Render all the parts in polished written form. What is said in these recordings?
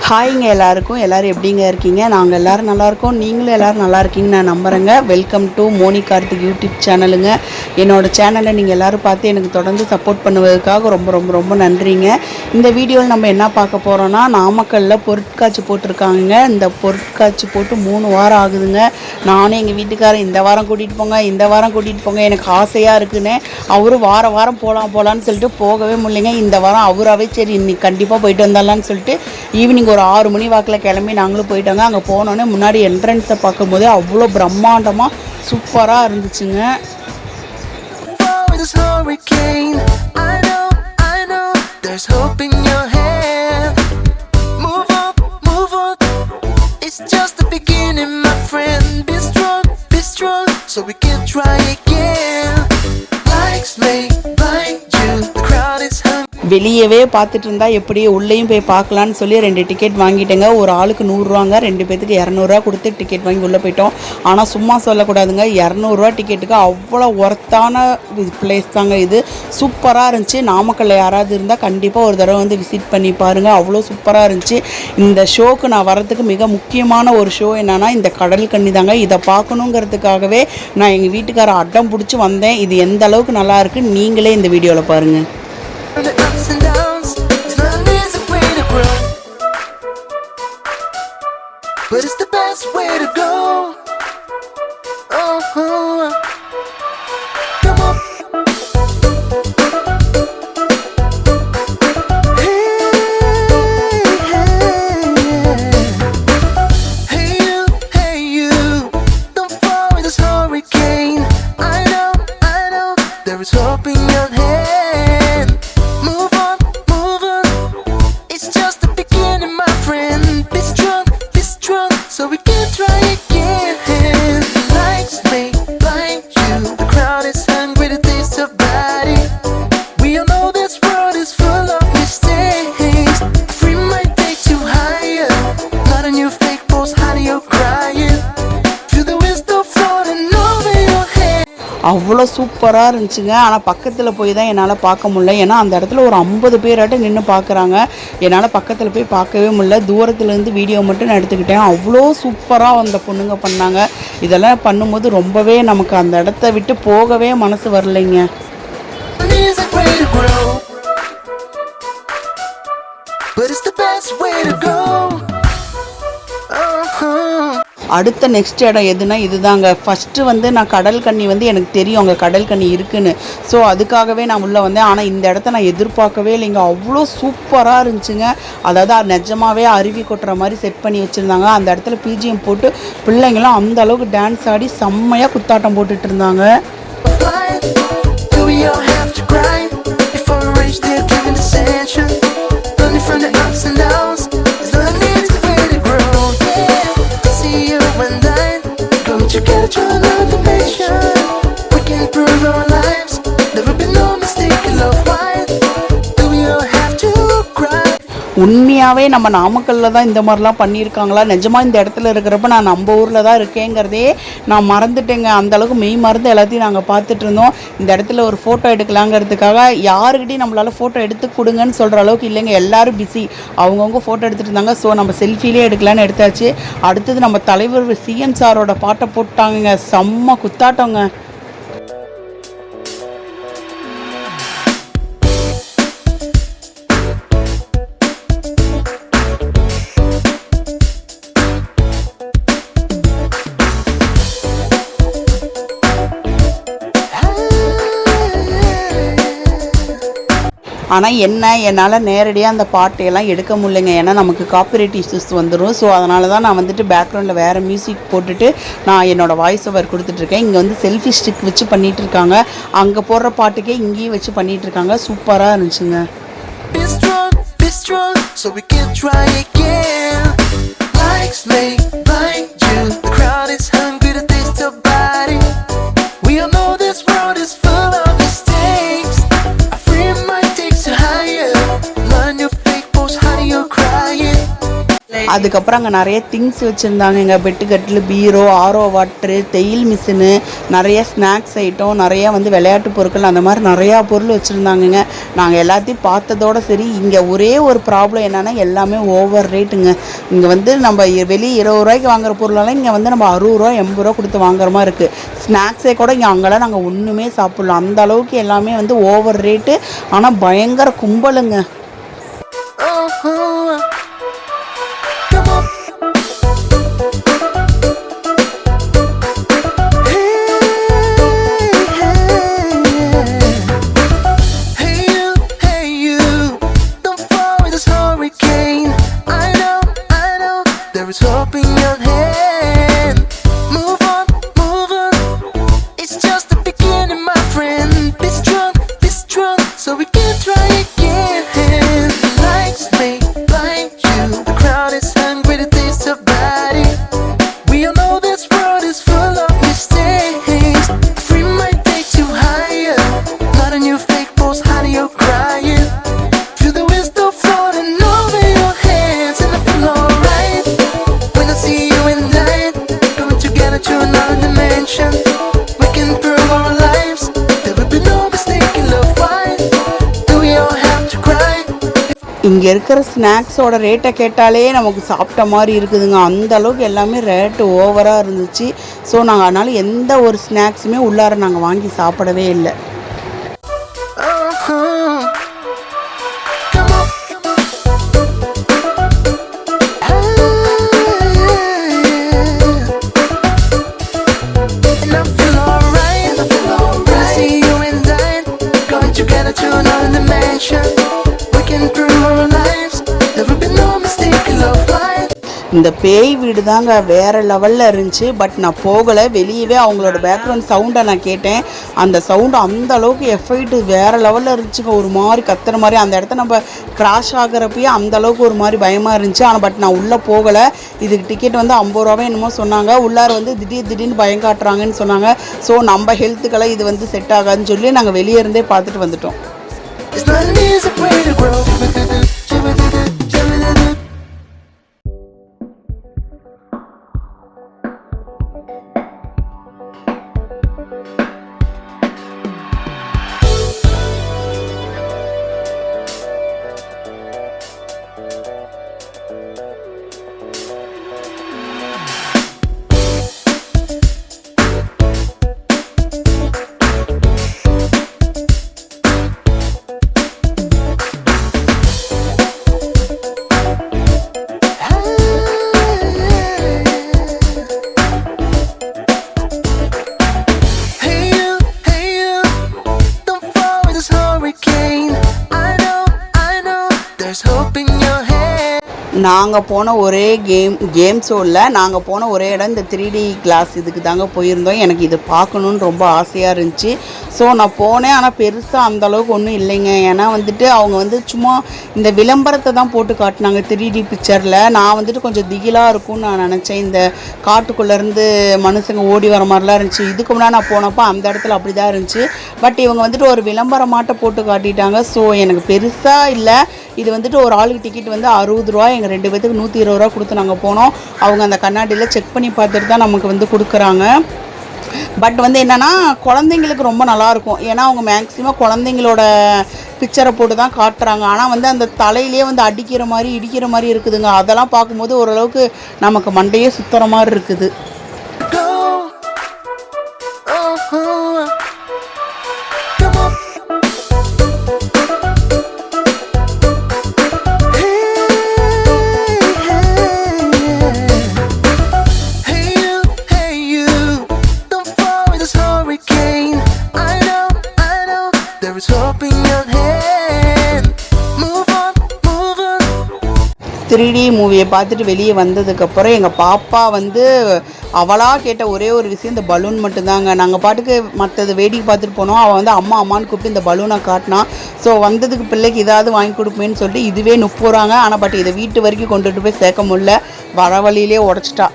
ஹாய்ங்க எல்லாருக்கும். எல்லோரும் எப்படிங்க இருக்கீங்க? நாங்கள் எல்லோரும் நல்லாயிருக்கோம். நீங்களும் எல்லோரும் நல்லா இருக்கீங்கன்னு நான் நம்புகிறேங்க. Welcome to Moni Karthik YouTube சேனலுங்க. என்னோடய சேனலை நீங்கள் எல்லோரும் பார்த்து எனக்கு தொடர்ந்து சப்போர்ட் பண்ணுவதற்காக ரொம்ப ரொம்ப ரொம்ப நன்றிங்க. இந்த வீடியோவில் நம்ம என்ன பார்க்க போகிறோன்னா, நாமக்கல்லில் பொருட்காட்சி போட்டிருக்காங்க. இந்த பொருட்காட்சி போட்டு 3 வாரம் ஆகுதுங்க. நானும் எங்கள் வீட்டுக்காரர் இந்த வாரம் கூட்டிகிட்டு போங்க, இந்த வாரம் கூட்டிகிட்டு போங்க, எனக்கு ஆசையாக இருக்குன்னு அவரும் வாரம் போகலான்னு சொல்லிட்டு போகவே முடியலைங்க. இந்த வாரம் அவராகவே சரி இன்னைக்கு கண்டிப்பாக போயிட்டு வந்தாலான்னு சொல்லிட்டு ஈவினிங் ஒரு 6 மணி வாக்கில் கிளம்பி நாங்களும் போயிட்டாங்க. அங்கே போனோன்னே முன்னாடி என்ட்ரன்ஸை பார்க்கும்போது அவ்வளோ பிரம்மாண்டமாக சூப்பராக இருந்துச்சுங்க. வெளியவே பார்த்துட்டு இருந்தால் எப்படி உள்ளேயும் போய் பார்க்கலான்னு சொல்லி 2 டிக்கெட் வாங்கிட்டேங்க. ஒரு ஆளுக்கு 100 ரூபாங்க, 2 பேத்துக்கு 200 ரூபா கொடுத்து டிக்கெட் வாங்கி உள்ளே போயிட்டோம். ஆனால் சும்மா சொல்லக்கூடாதுங்க, 200 ரூபா டிக்கெட்டுக்கு அவ்வளோ ஒர்த்தான பிளேஸ் தாங்க இது. சூப்பராக இருந்துச்சு. நாமக்கல்ல யாராவது இருந்தால் கண்டிப்பாக ஒரு தடவை வந்து விசிட் பண்ணி பாருங்கள். அவ்வளோ சூப்பராக இருந்துச்சு. இந்த ஷோக்கு நான் வரதுக்கு மிக முக்கியமான ஒரு ஷோ என்னென்னா இந்த கடல் கன்னி தாங்க. இதை பார்க்கணுங்கிறதுக்காகவே நான் எங்கள் வீட்டுக்கார அடம் பிடிச்சி வந்தேன். இது எந்த அளவுக்கு நல்லா இருக்குன்னு நீங்களே இந்த வீடியோவில் பாருங்கள். The ups and downs, it's not an easy way to grow, but it's the best way to go. Oh, come on. Hey you, don't fall in this hurricane. I know, there is hope in your head. அவ்வளோ சூப்பராக இருந்துச்சுங்க. ஆனால் பக்கத்தில் போய் தான் என்னால் பார்க்க முடியல. ஏன்னா அந்த இடத்துல ஒரு 50 பேராட்டும் நின்று பார்க்குறாங்க. என்னால் பக்கத்தில் போய் பார்க்கவே முடியல. தூரத்துலேருந்து வீடியோ மட்டும் நான் எடுத்துக்கிட்டேன். அவ்வளோ சூப்பராக அந்த பொண்ணுங்க பண்ணாங்க. இதெல்லாம் பண்ணும்போது ரொம்பவே நமக்கு அந்த இடத்த விட்டு போகவே மனசு வரலைங்க. அடுத்த நெக்ஸ்ட் இடம் எதுனா இதுதாங்க. ஃபஸ்ட்டு வந்து நான் கடல் கன்னி வந்து எனக்கு தெரியும் அங்கே கடல் கன்னி இருக்குன்னு. ஸோ அதுக்காகவே நான் உள்ளே வந்தேன். ஆனால் இந்த இடத்த நான் எதிர்பார்க்கவே இல்லைங்க. அவ்வளோ சூப்பராக இருந்துச்சுங்க. அதாவது நிஜமாகவே அருவி கொட்டுற மாதிரி செட் பண்ணி வச்சுருந்தாங்க. அந்த இடத்துல பிஜிஎம் போட்டு பிள்ளைங்களாம் அந்த அளவுக்கு டான்ஸ் ஆடி செம்மையாக குத்தாட்டம் போட்டுட்டு இருந்தாங்க. உண்மையாகவே நம்ம நாமக்கல்லில் தான் இந்த மாதிரிலாம் பண்ணியிருக்காங்களா? நிஜமாக இந்த இடத்துல இருக்கிறப்ப நான் நம்ம ஊரில் தான் இருக்கேங்கிறதே நான் மறந்துட்டேங்க. அந்தளவுக்கு மெய் மறந்து எல்லாத்தையும் நாங்கள் பார்த்துட்டு இருந்தோம். இந்த இடத்துல ஒரு ஃபோட்டோ எடுக்கலாங்கிறதுக்காக யாருக்கிட்டையும் நம்மளால் ஃபோட்டோ எடுத்து கொடுங்கன்னு சொல்கிற அளவுக்கு இல்லைங்க. எல்லோரும் பிஸி, அவங்கவுங்க ஃபோட்டோ எடுத்துகிட்டு இருந்தாங்க. ஸோ நம்ம செல்ஃபிலே எடுக்கலான்னு எடுத்தாச்சு. அடுத்தது நம்ம தலைவர் சிஎம் சாரோட பாட்டை போட்டாங்க. செம்ம குத்தாட்டங்க. ஆனால் என்னால் நேரடியாக அந்த பாட்டையெல்லாம் எடுக்க முடியலைங்க. ஏன்னா நமக்கு காப்பிரைட் இஷ்யூஸ் வந்துடும். ஸோ அதனால தான் நான் வந்துட்டு பேக்ரவுண்டில் வேறு மியூசிக் போட்டுட்டு நான் என்னோடய வாய்ஸ் ஓவர் கொடுத்துட்ருக்கேன். இங்கே வந்து செல்ஃபி ஸ்டிக் வச்சு பண்ணிகிட்ருக்காங்க. அங்கே போடுற பாட்டுக்கே இங்கேயும் வச்சு பண்ணிகிட்ருக்காங்க. சூப்பராக இருந்துச்சுங்க. அதுக்கப்புறம் அங்கே நிறைய திங்ஸ் வச்சுருந்தாங்க. எங்கள் பெட்டு கட்டில், பீரோ, ஆரோ வாட்ரு, தையல் மிஷினு, நிறைய ஸ்நாக்ஸ் ஐட்டம், நிறையா வந்து விளையாட்டு பொருட்கள், அந்த மாதிரி நிறையா பொருள் வச்சுருந்தாங்கங்க. நாங்கள் எல்லாத்தையும் பார்த்ததோடு சரி. இங்கே ஒரே ஒரு ப்ராப்ளம் என்னென்னா எல்லாமே ஓவர் ரேட்டுங்க. இங்கே வந்து நம்ம வெளியே 20 ரூபாய்க்கு வாங்குற பொருளெல்லாம் இங்கே வந்து நம்ம 60 ரூபா 80 ரூபா கொடுத்து வாங்குற மாதிரி இருக்குது. ஸ்நாக்ஸே கூட இங்கே அங்கெல்லாம் நாங்கள் ஒன்றுமே சாப்பிட்லாம். அந்த அளவுக்கு எல்லாமே வந்து ஓவர் ரேட்டு. ஆனால் பயங்கர கும்பலுங்க. இங்கே இருக்கிற ஸ்நாக்ஸோட ரேட்டை கேட்டாலே நமக்கு சாப்பிட்ட மாதிரி இருக்குதுங்க. அந்த அளவுக்கு எல்லாமே ரேட்டு ஓவராக இருந்துச்சு. ஸோ நாங்கள் அதனால் எந்த ஒரு ஸ்நாக்ஸுமே உள்ளார நாங்கள் வாங்கி சாப்பிடவே இல்லை. இந்த பேய் வீடு தாங்க வேறு லெவலில் இருந்துச்சு. பட் நான் போகலை. வெளியவே அவங்களோட பேக்ரவுண்ட் சவுண்டை நான் கேட்டேன். அந்த சவுண்டு அந்த அளவுக்கு எஃபெக்ட் வேறு லெவலில் இருந்துச்சுங்க. ஒரு மாதிரி கத்துற மாதிரி அந்த இடத்த நம்ம கிராஷ் ஆகிறப்பயே அந்த அளவுக்கு ஒரு மாதிரி பயமாக இருந்துச்சு. ஆனால் பட் நான் உள்ளே போகலை. இதுக்கு டிக்கெட் வந்து 50 ரூபாவே என்னமோ சொன்னாங்க. உள்ளார வந்து திடீர்னு பயம் காட்டுறாங்கன்னு சொன்னாங்க. ஸோ நம்ம ஹெல்த்துக்கெல்லாம் இது வந்து செட் ஆகாதுன்னு சொல்லி நாங்கள் வெளியே இருந்தே பார்த்துட்டு வந்துட்டோம். நாங்கள் போன ஒரே கேம் ஷோவில் நாங்கள் போன ஒரே இடம் இந்த 3D கிளாஸ் இதுக்கு தாங்க போயிருந்தோம். எனக்கு இது பார்க்கணுன்னு ரொம்ப ஆசையாக இருந்துச்சு. ஸோ நான் போனேன். ஆனால் பெருசாக அந்தளவுக்கு ஒன்றும் இல்லைங்க. ஏன்னா வந்துட்டு அவங்க வந்து சும்மா இந்த விளம்பரத்தை தான் போட்டு காட்டினாங்க 3D பிக்சரில். நான் வந்துட்டு கொஞ்சம் திகிலாக இருக்கும்னு நான் நினச்சேன். இந்த காட்டுக்குள்ளேருந்து மனுஷங்க ஓடி வர மாதிரிலாம் இருந்துச்சு. இதுக்கு முன்னாடி நான் போனப்போ அந்த இடத்துல அப்படி தான் இருந்துச்சு. பட் இவங்க வந்துட்டு ஒரு விளம்பரமாட்ட போட்டு காட்டிட்டாங்க. ஸோ எனக்கு பெருசாக இல்லை. இது வந்துட்டு ஒரு ஆளுக்கு டிக்கெட் வந்து 60 ரூபா. எங்கள் 2 பேத்துக்கு 120 ரூபா கொடுத்து நாங்கள் போனோம். அவங்க அந்த கண்ணாடியில் செக் பண்ணி பார்த்துட்டு தான் நமக்கு வந்து கொடுக்குறாங்க. பட் வந்து என்னென்னா குழந்தைங்களுக்கு ரொம்ப நல்லாயிருக்கும். ஏன்னா அவங்க மேக்ஸிமம் குழந்தைங்களோட பிக்சரை போட்டு தான் காட்டுறாங்க. ஆனால் வந்து அந்த தலையிலே வந்து அடிக்கிற மாதிரி இடிக்கிற மாதிரி இருக்குதுங்க. அதெல்லாம் பார்க்கும்போது ஓரளவுக்கு நமக்கு மண்டையே சுத்துற மாதிரி இருக்குது. த்ரீடி மூவியை பார்த்துட்டு வெளியே வந்ததுக்கப்புறம் எங்கள் பாப்பா வந்து அவளாக கேட்ட ஒரே ஒரு விஷயம் இந்த பலூன் மட்டும்தாங்க. நாங்கள் பாட்டுக்கு மற்றது வேடிக்கை பார்த்துட்டு போனோம். அவள் வந்து அம்மா அம்மான்னு கூப்பிட்டு இந்த பலூனை காட்டினா. ஸோ வந்ததுக்கு பிள்ளைக்கு ஏதாவது வாங்கி கொடுப்பேன்னு சொல்லிட்டு இதுவே 30 ரூபாங்க. ஆனால் பட் இதை வீட்டு வரைக்கும் கொண்டுட்டு போய் சேர்க்க முடியல. வர வழியிலே உடச்சிட்டா.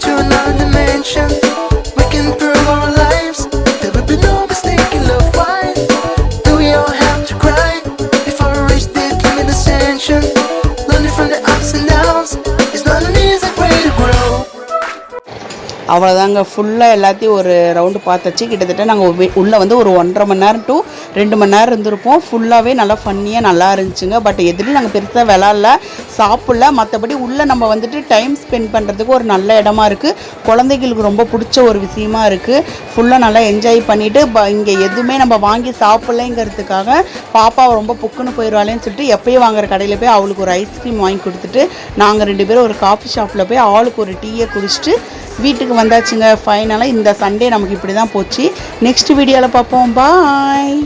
to another dimension. We can prove our lives. அவ்வளோதாங்க. ஃபுல்லாக எல்லாத்தையும் ஒரு ரவுண்டு பார்த்தாச்சு. கிட்டத்தட்ட நாங்கள் உள்ளே வந்து ஒரு 1.5 மணி நேரம் டு 2 மணி நேரம் இருந்திருப்போம். ஃபுல்லாகவே நல்லா ஃபன்னியாக நல்லா இருந்துச்சுங்க. பட் எதுலேயும் நாங்கள் பெருசாக விளாட்ல, சாப்பிடல. மற்றபடி உள்ளே நம்ம வந்துட்டு டைம் ஸ்பெண்ட் பண்ணுறதுக்கு ஒரு நல்ல இடமா இருக்குது. குழந்தைகளுக்கு ரொம்ப பிடிச்ச ஒரு விஷயமா இருக்குது. ஃபுல்லாக நல்லா என்ஜாய் பண்ணிவிட்டு இங்கே எதுவுமே நம்ம வாங்கி சாப்பிட்லைங்கிறதுக்காக பாப்பாவை ரொம்ப புக்குன்னு போயிடுவாளேன்னு சொல்லிட்டு எப்பயும் வாங்குற கடையில் போய் அவளுக்கு ஒரு ஐஸ்கிரீம் வாங்கி கொடுத்துட்டு நாங்கள் 2 பேரும் ஒரு காஃபி ஷாப்பில் போய் ஆளுக்கு ஒரு டீயை குடிச்சிட்டு வீட்டுக்கு வந்தாச்சுங்க. ஃபைனலாக இந்த சண்டே நமக்கு இப்படி தான் போச்சு. நெக்ஸ்ட் வீடியோவில் பார்ப்போம். பாய்.